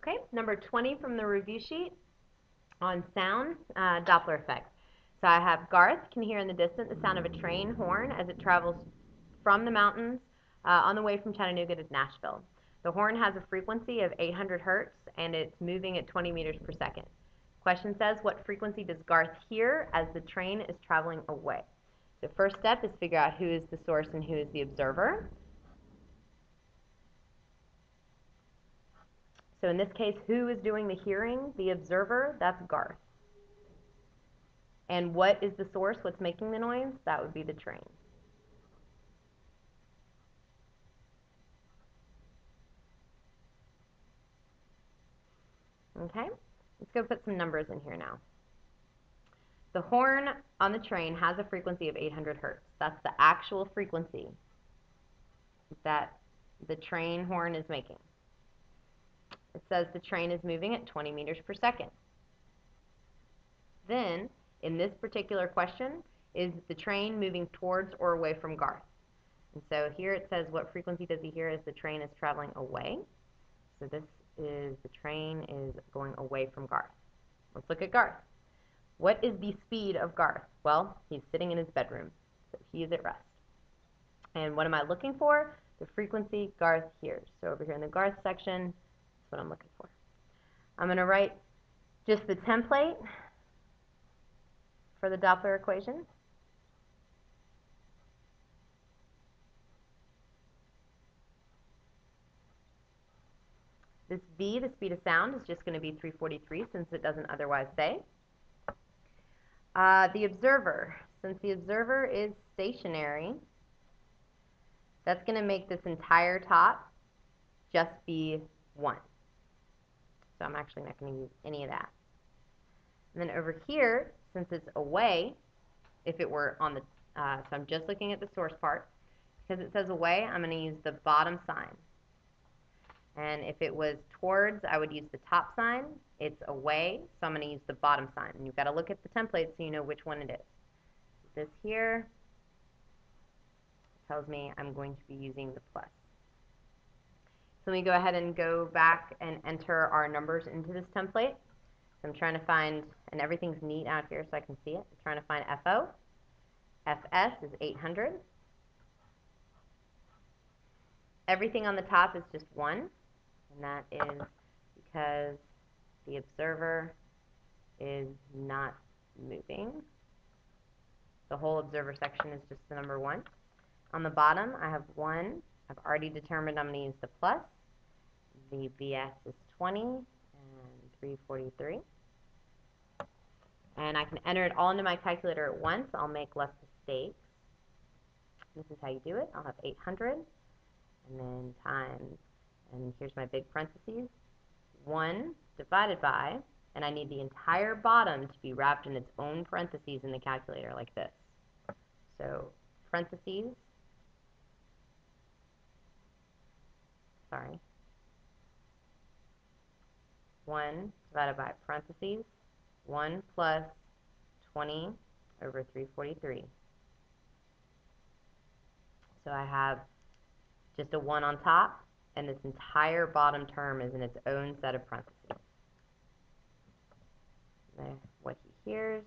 Okay, number 20 from the review sheet on sound, Doppler effect. So I have Garth can hear in the distance the sound of a train horn as it travels from the mountains on the way from Chattanooga to Nashville. The horn has a frequency of 800 hertz and it's moving at 20 meters per second. Question says, what frequency does Garth hear as the train is traveling away? The first step is figure out who is the source and who is the observer. So in this case, who is doing the hearing? The observer, that's Garth. And what is the source? What's making the noise? That would be the train. Okay, let's go put some numbers in here now. The horn on the train has a frequency of 800 hertz. That's the actual frequency that the train horn is making. It says the train is moving at 20 meters per second. Then, in this particular question, is the train moving towards or away from Garth? And so here it says what frequency does he hear as the train is traveling away? So this is the train is going away from Garth. Let's look at Garth. What is the speed of Garth? Well, he's sitting in his bedroom, so he is at rest. And what am I looking for? The frequency Garth hears. So over here in the Garth section, that's what I'm looking for. I'm going to write just the template for the Doppler equation. This V, the speed of sound, is just going to be 343 since it doesn't otherwise say. The observer, since the observer is stationary, that's going to make this entire top just be 1. So I'm actually not going to use any of that. And then over here, since it's away, if it were on the, so I'm just looking at the source part, because it says away, I'm going to use the bottom sign. And if it was towards, I would use the top sign. It's away, so I'm going to use the bottom sign. And you've got to look at the template so you know which one it is. This here tells me I'm going to be using the plus. So let me go ahead and go back and enter our numbers into this template. So I'm trying to find, and everything's neat out here so I can see it. I'm trying to find FO. FS is 800. Everything on the top is just 1, and that is because the observer is not moving. The whole observer section is just the number 1. On the bottom, I have 1. I've already determined I'm going to use the plus. The VS is 20 and 343. And I can enter it all into my calculator at once. I'll make less mistakes. This is how you do it. I'll have 800 and then times, and here's my big parentheses, 1 divided by, and I need the entire bottom to be wrapped in its own parentheses in the calculator like this. So parentheses, sorry, 1 divided by parentheses, 1 plus 20 over 343. So I have just a 1 on top, and this entire bottom term is in its own set of parentheses. What he hears.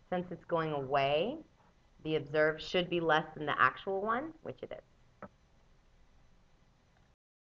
Since it's going away, the observed should be less than the actual one, which it is.